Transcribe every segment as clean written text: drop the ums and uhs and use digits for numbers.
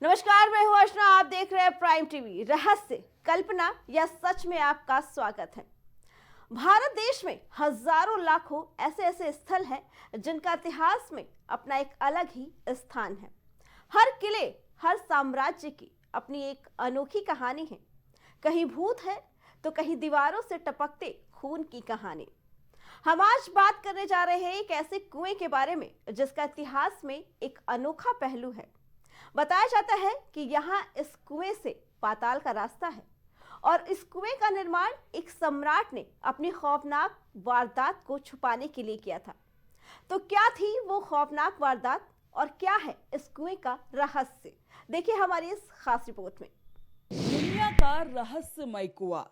नमस्कार, मैं हूं अर्चना। आप देख रहे हैं प्राइम टीवी। रहस्य, कल्पना या सच में आपका स्वागत है। भारत देश में हजारों लाखों ऐसे ऐसे स्थल हैं जिनका इतिहास में अपना एक अलग ही स्थान है। हर किले, हर साम्राज्य की अपनी एक अनोखी कहानी है। कहीं भूत है तो कहीं दीवारों से टपकते खून की कहानी। हम आज बात करने जा रहे हैं एक ऐसे कुएं के बारे में जिसका इतिहास में एक अनोखा पहलू है। बताया जाता है कि यहाँ इस कुएं से पाताल का रास्ता है और इस कुएं का निर्माण एक सम्राट ने अपनी खौफनाक वारदात को छुपाने के लिए किया था। तो क्या थी वो खौफनाक वारदात और क्या है इस कुएं का रहस्य, देखिए हमारी इस खास रिपोर्ट में। दुनिया का रहस्यमय कुआं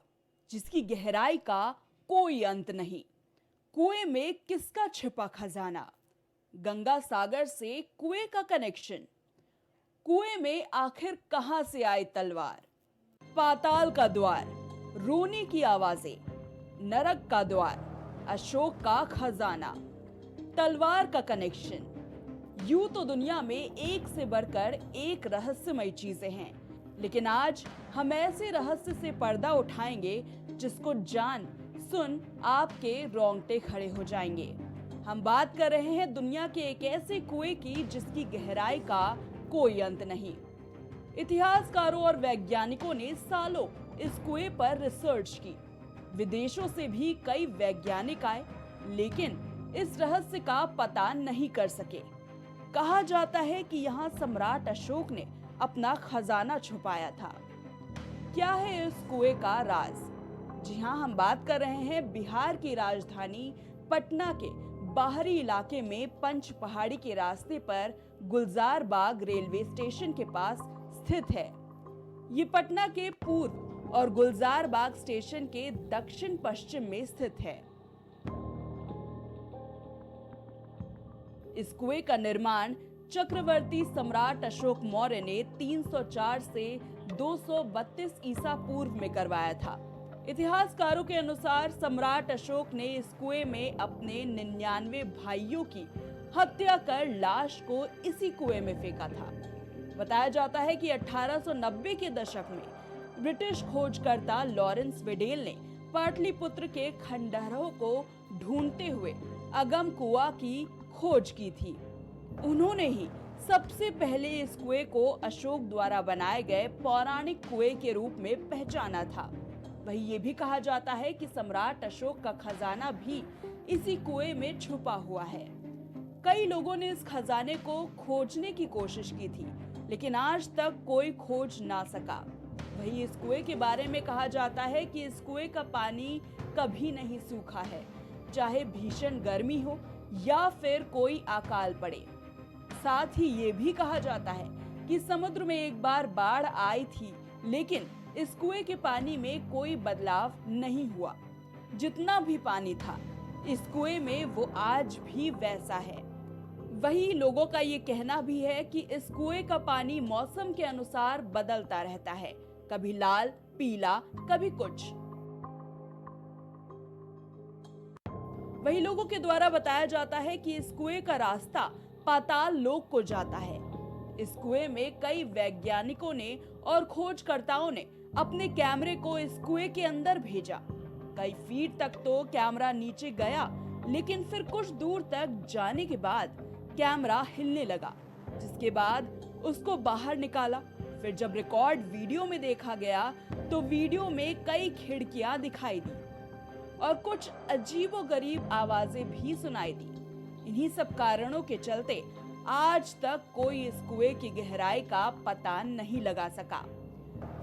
जिसकी गहराई का कोई अंत नहीं। कुएं में किसका छिपा खजाना, गंगा सागर से कुएं का कनेक्शन, कुएं में आखिर कहां से आई तलवार, पाताल का द्वार, रोने की आवाजें, नरक का द्वार, अशोक का खजाना, तलवार का कनेक्शन। यूं तो दुनिया में एक से बढ़कर एक रहस्यमय चीजें हैं, लेकिन आज हम ऐसे रहस्य से पर्दा उठाएंगे जिसको जान सुन आपके रोंगटे खड़े हो जाएंगे। हम बात कर रहे हैं दुनिया के एक ऐसे कुएं की जिसकी गहराई का कोई अंत नहीं। इतिहासकारों और वैज्ञानिकों ने सालों इस कुएं पर रिसर्च की। विदेशों से भी कई वैज्ञानिक आए, लेकिन इस रहस्य का पता नहीं कर सके। कहा जाता है कि यहाँ सम्राट अशोक ने अपना खजाना छुपाया था। क्या है इस कुएं का राज? जी हाँ, हम बात कर रहे हैं बिहार की राजधानी पटना के बाहरी इलाके में पंच पहाड़ी के रास्ते पर गुलजार बाग रेलवे स्टेशन के पास स्थित है। ये पटना के पूर्व और गुलजार बाग स्टेशन के दक्षिण पश्चिम में स्थित है। इस कुएं का निर्माण चक्रवर्ती सम्राट अशोक मौर्य ने 304 से 232 ईसा पूर्व में करवाया था। इतिहासकारों के अनुसार सम्राट अशोक ने इस कुएं में अपने 99 भाइयों की हत्या कर लाश को इसी कुएं में फेंका था। बताया जाता है कि 1890 के दशक में ब्रिटिश खोजकर्ता लॉरेंस वेडेल ने पाटलिपुत्र के खंडहरों को ढूंढते हुए अगम कुआं की खोज की थी। उन्होंने ही सबसे पहले इस कुएं को अशोक द्वारा बनाए गए पौराणिक कुएं के रूप में पहचाना था। वही ये भी कहा जाता है कि सम्राट अशोक का खजाना भी इसी कुएं में छुपा हुआ है। कई लोगों ने इस खजाने को खोजने की कोशिश की थी, लेकिन आज तक कोई खोज ना सका। वही इस कुएं के बारे में कहा जाता है कि इस कुएं का पानी कभी नहीं सूखा है, चाहे भीषण गर्मी हो या फिर कोई अकाल पड़े। साथ ही ये भी कहा जाता है कि समुद्र में एक बार बाढ़ आई थी, लेकिन इस कुएं के पानी में कोई बदलाव नहीं हुआ। जितना भी पानी था इस कुएं में वो आज भी वैसा है। वही लोगों का ये कहना भी है कि इस कुएं का पानी मौसम के अनुसार बदलता रहता है, कभी लाल, पीला, कभी कुछ। वही लोगों के द्वारा बताया जाता है कि इस कुएं का रास्ता पाताल लोक को जाता है। इस कुएं में कई वैज्ञानिकों ने और खोजकर्ताओं ने अपने कैमरे को इस कुएं के अंदर भेजा। कई फीट तक तो कैमरा नीचे गया, लेकिन फिर कुछ दूर तक जाने के बाद कैमरा हिलने लगा, जिसके बाद उसको बाहर निकाला। फिर जब रिकॉर्ड वीडियो में देखा गया तो वीडियो में कई खिड़कियां दिखाई दी और कुछ अजीबोगरीब आवाजें भी सुनाई दी। इन्हीं सब कारणों के चलते आज तक कोई इस कुएं की गहराई का पता नहीं लगा सका।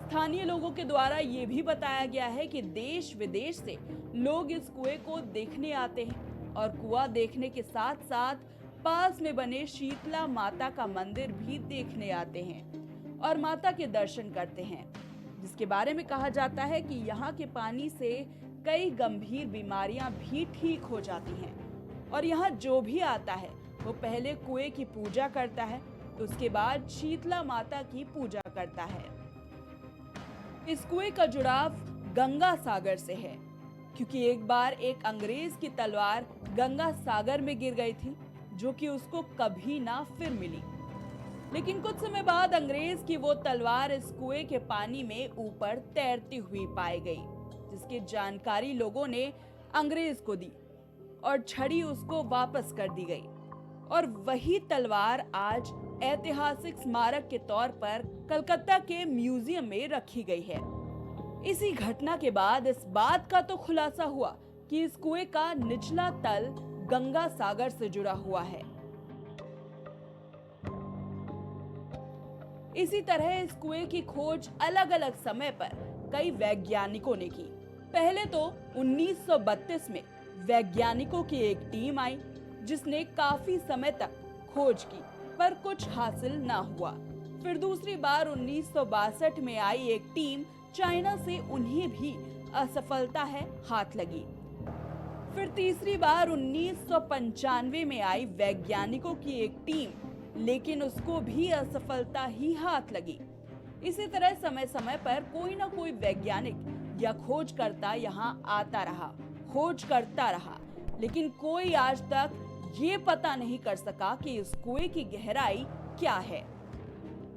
स्थानीय लोगों के द्वारा ये भी बताया गया है कि देश विदेश से लोग इस कुएं को देखने आते हैं और कुआं देखने के साथ साथ पास में बने शीतला माता का मंदिर भी देखने आते हैं और माता के दर्शन करते हैं, जिसके बारे में कहा जाता है कि यहाँ के पानी से कई गंभीर बीमारियां भी ठीक हो जाती हैं। और यहाँ जो भी आता है वो पहले कुएं की पूजा करता है, उसके बाद शीतला माता की पूजा करता है। इस कुएं का जुड़ाव गंगा सागर से है, क्योंकि एक बार एक अंग्रेज की तलवार गंगा सागर में गिर गई थी, जो कि उसको कभी ना फिर मिली। लेकिन कुछ समय बाद अंग्रेज की वो तलवार इस कुएं के पानी में ऊपर तैरती हुई पाई गई, जिसकी जानकारी लोगों ने अंग्रेज को दी और छड़ी उसको वापस कर दी गई। और वही तलवार आज ऐतिहासिक स्मारक के तौर पर कलकत्ता के म्यूजियम में रखी गई है। इसी घटना के बाद इस बात का तो खुलासा हुआ कि इस कुएं का निचला तल गंगा सागर से जुड़ा हुआ है। इसी तरह इस कुएं की खोज अलग अलग समय पर कई वैज्ञानिकों ने की। पहले तो 1932 में वैज्ञानिकों की एक टीम आई जिसने काफी समय तक खोज की, पर कुछ हासिल ना हुआ। फिर दूसरी बार 1962 में आई एक टीम चाइना से, उन्हें भी असफलता है हाथ लगी। फिर तीसरी बार 1995 में आई वैज्ञानिकों की एक टीम, लेकिन उसको भी असफलता ही हाथ लगी। इसी तरह समय समय पर कोई ना कोई वैज्ञानिक या खोजकर्ता यहाँ आता रहा, खोज करता रहा, लेकिन कोई आज तक ये पता नहीं कर सका कि इस कुएं की गहराई क्या है।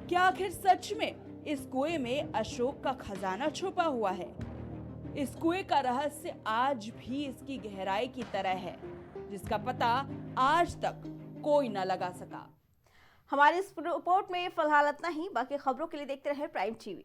क्या आखिर सच में इस कुएं में अशोक का खजाना छुपा हुआ है? इस कुएं का रहस्य आज भी इसकी गहराई की तरह है, जिसका पता आज तक कोई न लगा सका। हमारी इस रिपोर्ट में फिलहाल इतना ही। बाकी खबरों के लिए देखते रहे प्राइम टीवी।